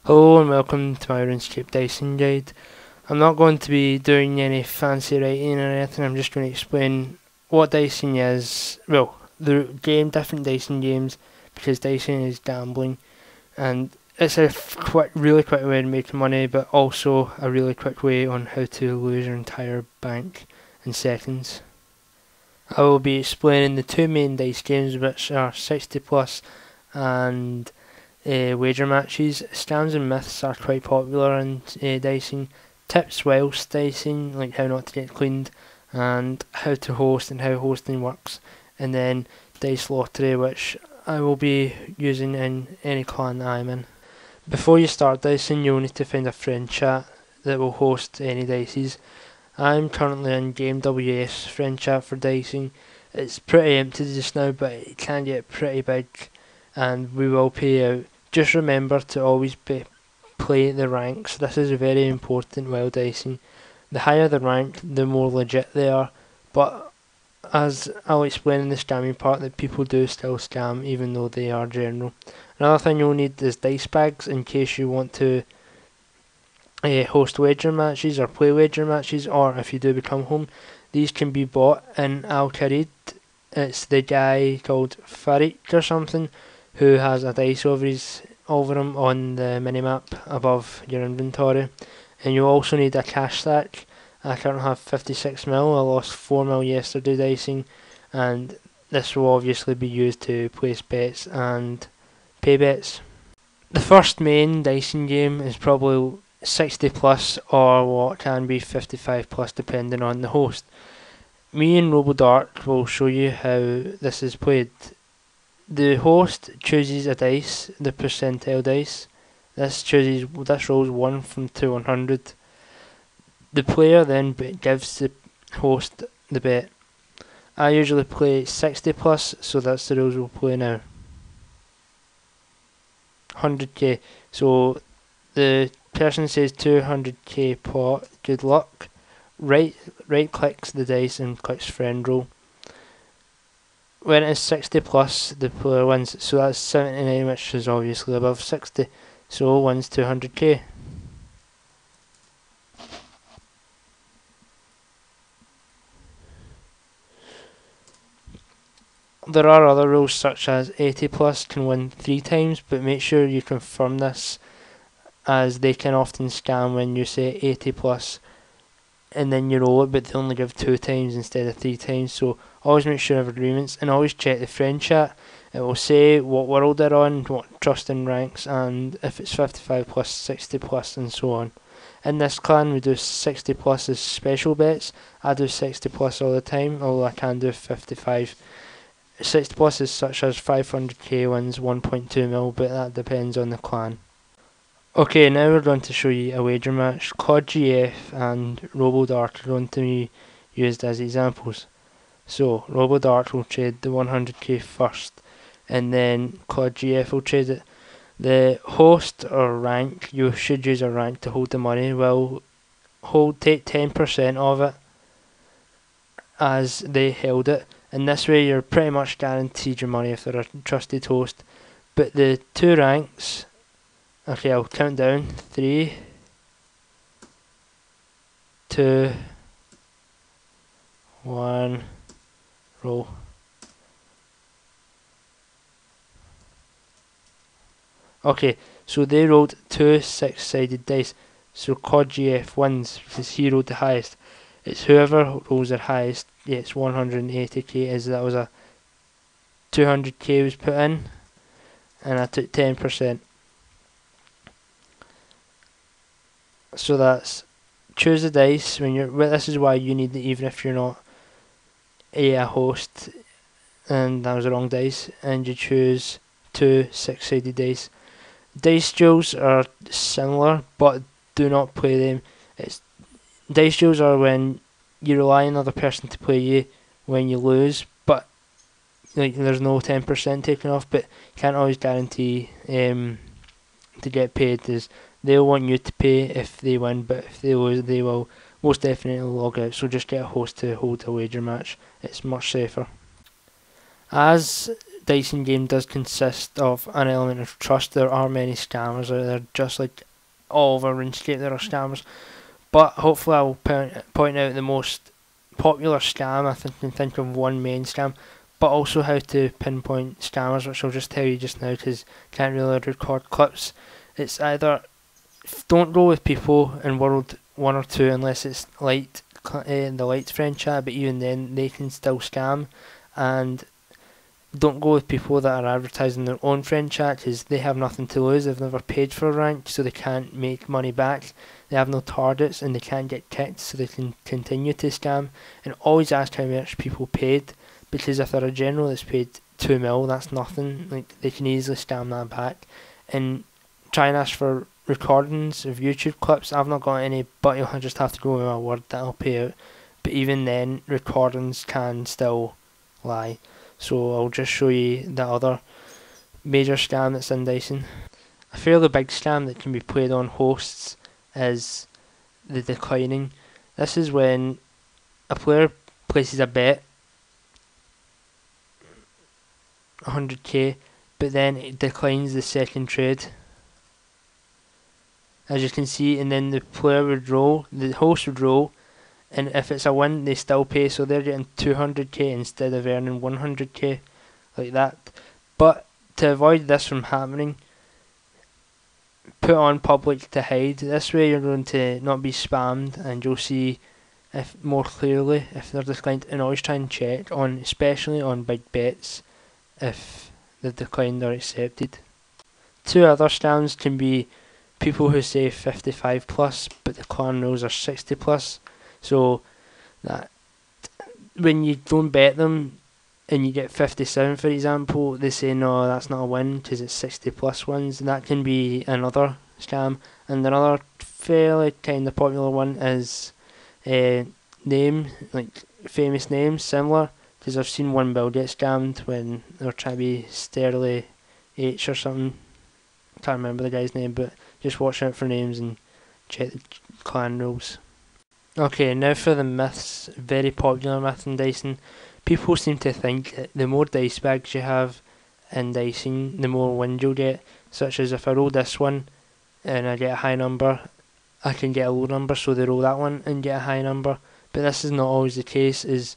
Hello and welcome to my Runescape Dice guide. I'm not going to be doing any fancy writing or anything, I'm just going to explain what dicing is. Well, the different dicing games, because dicing is gambling and it's a really quick way of making money, but also a really quick way on how to lose your entire bank in seconds. I will be explaining the two main dice games, which are 60 plus and wager matches. Scams and myths are quite popular in dicing. Tips whilst dicing, like how not to get cleaned, and how to host and how hosting works. And then dice lottery, which I will be using in any clan I'm in. Before you start dicing, you'll need to find a friend chat that will host any dices. I'm currently in gamews friend chat for dicing. It's pretty empty just now, but it can get pretty big, and we will pay out. Just remember to always play the ranks. This is very important while dicing. The higher the rank, the more legit they are. But as I'll explain in the scamming part, that people do still scam even though they are general. Another thing you'll need is dice bags in case you want to host wager matches or play wager matches, or if you do become home. These can be bought in Al-Kharid. It's the guy called Farik or something who has a dice over him on the minimap above your inventory. And you also need a cash stack. I currently have 56 mil, I lost 4 mil yesterday dicing, and this will obviously be used to place bets and pay bets. The first main dicing game is probably 60 plus or what can be 55 plus depending on the host. Me and RoboDark will show you how this is played. The host chooses a dice, the percentile dice. This rolls 1 from 2 100. The player then gives the host the bet. I usually play 60 plus, so that's the rules we'll play now. 100k. So the person says 200k pot, good luck. Right clicks the dice and clicks friend roll. When it's 60 plus, the player wins, so that's 79, which is obviously above 60, so wins 200k. There are other rules such as 80 plus can win 3 times, but make sure you confirm this, as they can often scam when you say 80 plus and then you roll it, but they only give 2 times instead of 3 times. So always make sure you have agreements, and always check the friend chat. It will say what world they're on, what trust and ranks, and if it's 55 plus, 60 plus, and so on. In this clan we do 60 plus as special bets. I do 60 plus all the time, although I can do 55. 60 plus is such as 500k wins 1.2 mil, but that depends on the clan. Okay, now we're going to show you a wager match. CODGF and RoboDart are going to be used as examples. So, RoboDart will trade the 100k first, and then CODGF will trade it. The host or rank, you should use a rank to hold the money, will take 10% of it as they held it. And this way you're pretty much guaranteed your money if they're a trusted host. But the two ranks, okay, I'll count down. 3, 2, 1, roll. Okay, so they rolled 2 6-sided dice. So CODGF wins because he rolled the highest. It's whoever rolls their highest gets 180k, as that was a 200k was put in, and I took 10%. So that's choose the dice when you're. Well, this is why you need it even if you're not a host. And that was the wrong dice. And you choose 2 6-sided dice. Dice duels are similar, but do not play them. Dice duels are when you rely on another person to play you when you lose, but like there's no 10% taken off. But you can't always guarantee to get paid, as they'll want you to pay if they win, but if they lose they will most definitely log out. So just get a host to hold a wager match, it's much safer. As dicing game does consist of an element of trust. There are many scammers out there, just like all over RuneScape there are scammers. But hopefully I'll point out the most popular scam. I can think of one main scam, but also how to pinpoint scammers, which I'll just tell you just now because I can't really record clips. It's either don't go with people in World 1 or 2 unless it's light, the light friend chat, but even then they can still scam. And don't go with people that are advertising their own friend chat because they have nothing to lose. They've never paid for a rank, so they can't make money back. They have no targets and they can't get kicked, so they can continue to scam. And always ask how much people paid, because if they're a general that's paid 2 mil, that's nothing. Like, they can easily scam that back. And try and ask for recordings of YouTube clips. I've not got any, but you'll just have to go with my word that I'll pay out. But even then, recordings can still lie. So I'll just show you the other major scam that's in dicing. A fairly big scam that can be played on hosts is the declining. This is when a player places a bet 100k, but then it declines the second trade, as you can see, and then the player would roll, the host would roll, and if it's a win they still pay, so they're getting 200k instead of earning 100k, like that. But to avoid this from happening, put on public to hide. This way you're going to not be spammed and you'll see if more clearly if they're declined, and always try and check on, especially on big bets, if they're declined or accepted. Two other scams can be people who say 55 plus but the clan rules are 60 plus. So that when you don't bet them and you get 57 for example, they say no, that's not a win because it's 60 plus wins, and that can be another scam. And another fairly kind of popular one is name, like famous names, similar, because I've seen one build get scammed when they were trying to be Sterling H or something. I can't remember the guy's name, but just watch out for names and check the clan rules. Okay, now for the myths. Very popular myth in dicing. People seem to think that the more dice bags you have in dicing, the more wins you'll get. Such as if I roll this one and I get a high number, I can get a low number, so they roll that one and get a high number. But this is not always the case. Is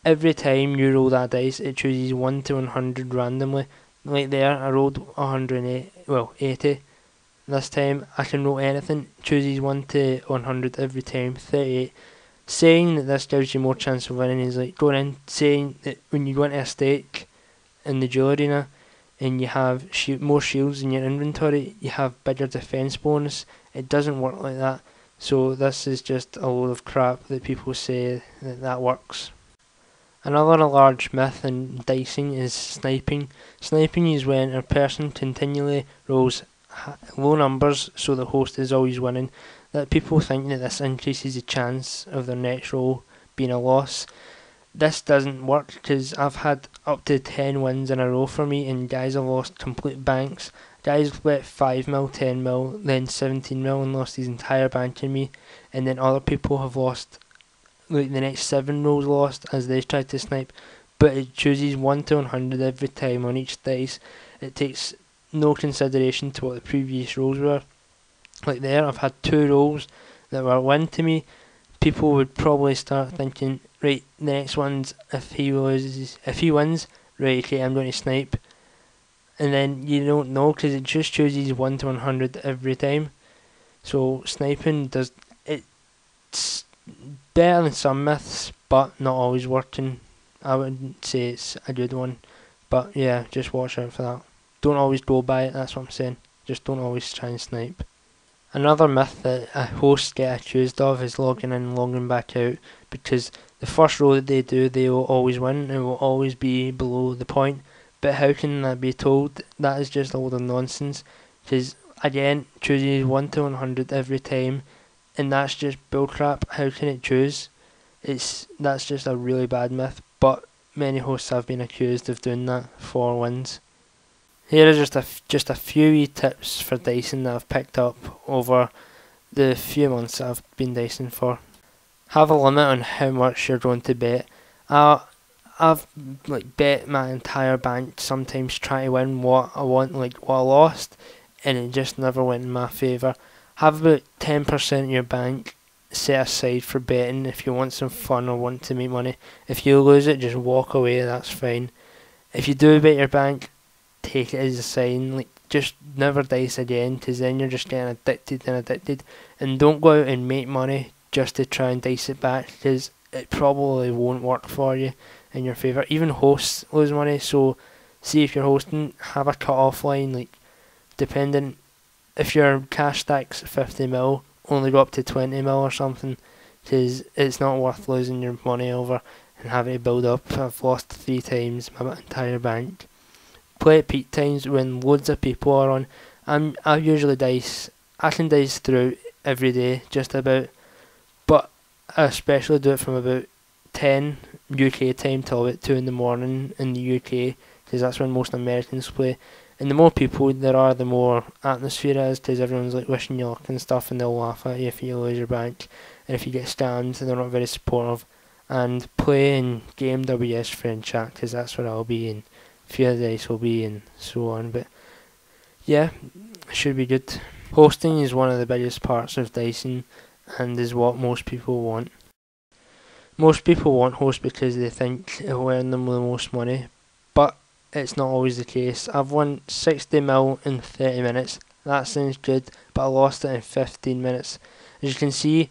every time you roll that dice, it chooses 1 to 100 randomly. Like there, I rolled 108, well 80. This time I can roll anything, chooses 1 to 100 every time, 38. Saying that this gives you more chance of winning is like going in saying that when you go into a stake in the duel arena and you have more shields in your inventory, you have bigger defense bonus. It doesn't work like that. So this is just a load of crap that people say that works. Another large myth in dicing is sniping. Sniping is when a person continually rolls low numbers, so the host is always winning. That people think that this increases the chance of their next roll being a loss. This doesn't work, because I've had up to 10 wins in a row for me and guys have lost complete banks. Guys bet 5 mil, 10 mil, then 17 mil and lost his entire bank in me, and then other people have lost, like the next 7 rolls lost as they tried to snipe. But it chooses 1 to 100 every time on each dice. It takes no consideration to what the previous rolls were. Like there, I've had 2 rolls that were a win to me. People would probably start thinking, right, the next one's if he wins, right, okay, I'm going to snipe. And then you don't know, because it just chooses 1 to 100 every time. So sniping it's better than some myths, but not always working. I wouldn't say it's a good one, but yeah, just watch out for that. Don't always go by it, that's what I'm saying. Just don't always try and snipe. Another myth that hosts get accused of is logging in and logging back out, because the first row that they do, they will always win and will always be below the point. But how can that be told? That is just a load of nonsense, because again, chooses 1 to 100 every time, and that's just bullcrap. How can it choose? That's just a really bad myth, but many hosts have been accused of doing that for wins. Here are just a few wee tips for dicing that I've picked up over the few months that I've been dicing for. Have a limit on how much you're going to bet. I've like bet my entire bank sometimes trying to win what I want, like what I lost, and it just never went in my favour. Have about 10% of your bank set aside for betting if you want some fun or want to make money. If you lose it, just walk away, that's fine. If you do bet your bank, take it as a sign, like just never dice again, because then you're just getting addicted. And don't go out and make money just to try and dice it back, because it probably won't work for you in your favour. Even hosts lose money, so see if you're hosting, have a cut-off line, like depending, if your cash stack's 50 mil, only go up to 20 mil or something, because it's not worth losing your money over and having to build up. I've lost 3 times my entire bank. Play at peak times when loads of people are on. I usually dice, I can dice throughout every day, just about, but I especially do it from about 10 UK time till about 2 in the morning in the UK, because that's when most Americans play. And the more people there are, the more atmosphere is, because everyone's like wishing you luck and stuff, and they'll laugh at you if you lose your bank, and if you get scammed, they're not very supportive. And play in gamews friend chat, because that's where I'll be, and Fear the Dice will be, and so on. But yeah, it should be good. Hosting is one of the biggest parts of dicing, and is what most people want. Most people want host because they think it'll earn them the most money, but it's not always the case. I've won 60 mil in 30 minutes. That sounds good, but I lost it in 15 minutes. As you can see,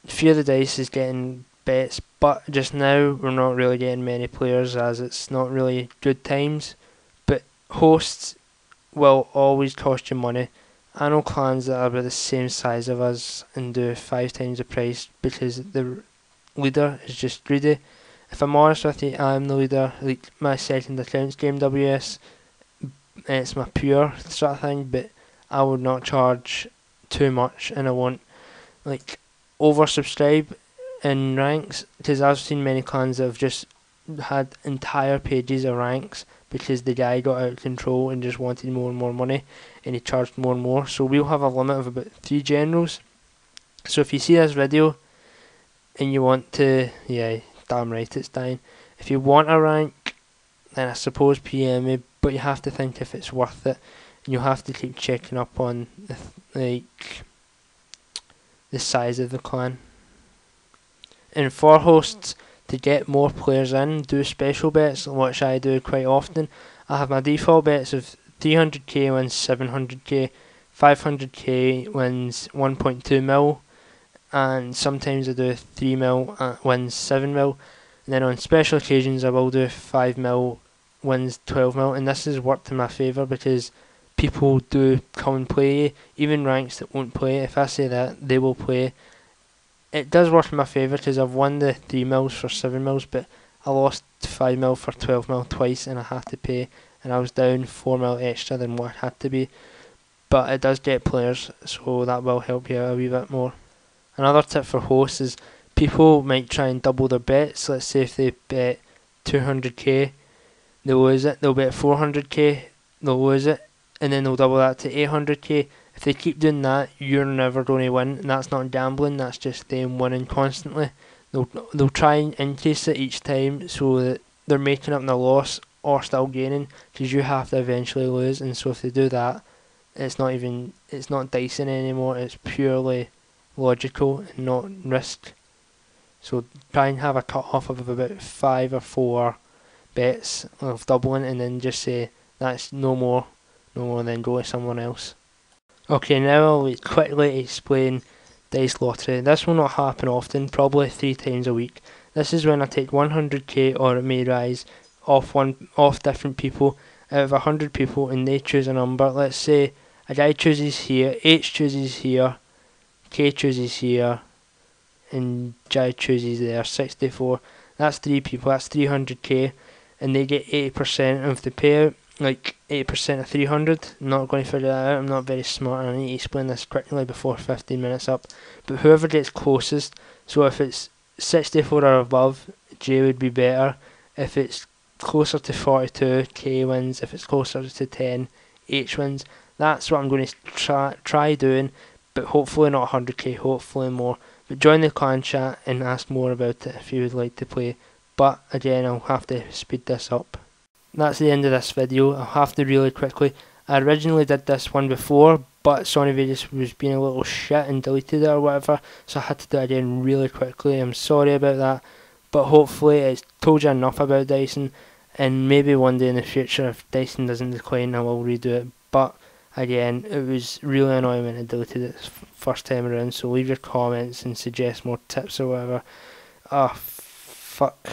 Fear the Dice is getting bets, but just now we're not really getting many players, as it's not really good times. But hosts will always cost you money. I know clans that are about the same size of us and do 5 times the price because the leader is just greedy. If I'm honest with you, I'm the leader. Like my second account's gamews, it's my pure sort of thing, but I would not charge too much, and I won't like oversubscribe in ranks, because I've seen many clans that have just had entire pages of ranks because the guy got out of control and just wanted more and more money, and he charged more and more. So we'll have a limit of about 3 generals. So if you see this video and you want to, yeah, damn right it's dying. If you want a rank, then I suppose PM me, but you have to think if it's worth it, and you'll have to keep checking up on the size of the clan. And for hosts, to get more players in, do special bets, which I do quite often. I have my default bets of 300k wins 700k, 500k wins 1.2 mil, and sometimes I do 3 mil wins 7 mil. And then on special occasions I will do 5 mil wins 12 mil, and this has worked in my favour because people do come and play, even ranks that won't play. If I say that, they will play. It does work in my favour because I've won the 3 mils for 7 mils, but I lost 5 mil for 12 mil twice and I had to pay, and I was down 4 mil extra than what it had to be. But it does get players, so that will help you out a wee bit more. Another tip for hosts is people might try and double their bets. Let's say if they bet 200k, they'll lose it. They'll bet 400k, they'll lose it, and then they'll double that to 800k. If they keep doing that, you're never going to win, and that's not gambling, that's just them winning constantly. They'll try and increase it each time so that they're making up their loss or still gaining, because you have to eventually lose. And so if they do that, it's not dicing anymore, it's purely logical and not risk. So try and have a cut off of about 5 or 4 bets of doubling, and then just say that's no more, and then go to someone else. Okay, now I'll quickly explain Dice Lottery. This will not happen often, probably 3 times a week. This is when I take 100k, or it may rise, off different people out of 100 people, and they choose a number. Let's say a guy chooses here, H chooses here, K chooses here, and J chooses there, 64. That's 3 people, that's 300k, and they get 80% of the payout. Like 8% of 300. I'm not going to figure that out, I'm not very smart, and I need to explain this quickly before 15 minutes up. But whoever gets closest, so if it's 64 or above, J would be better. If it's closer to 42, K wins. If it's closer to 10, H wins. That's what I'm going to try doing, but hopefully not 100k, hopefully more. But join the clan chat and ask more about it if you would like to play. but again I'll have to speed this up. That's the end of this video. I'll have to really quickly, I originally did this one before, but Sony Vegas was being a little shit and deleted it or whatever, so I had to do it again really quickly. I'm sorry about that, but hopefully it's told you enough about Dyson, and maybe one day in the future if Dyson doesn't decline I will redo it. But again, it was really annoying when I deleted it first time around, so leave your comments and suggest more tips or whatever. Oh fuck.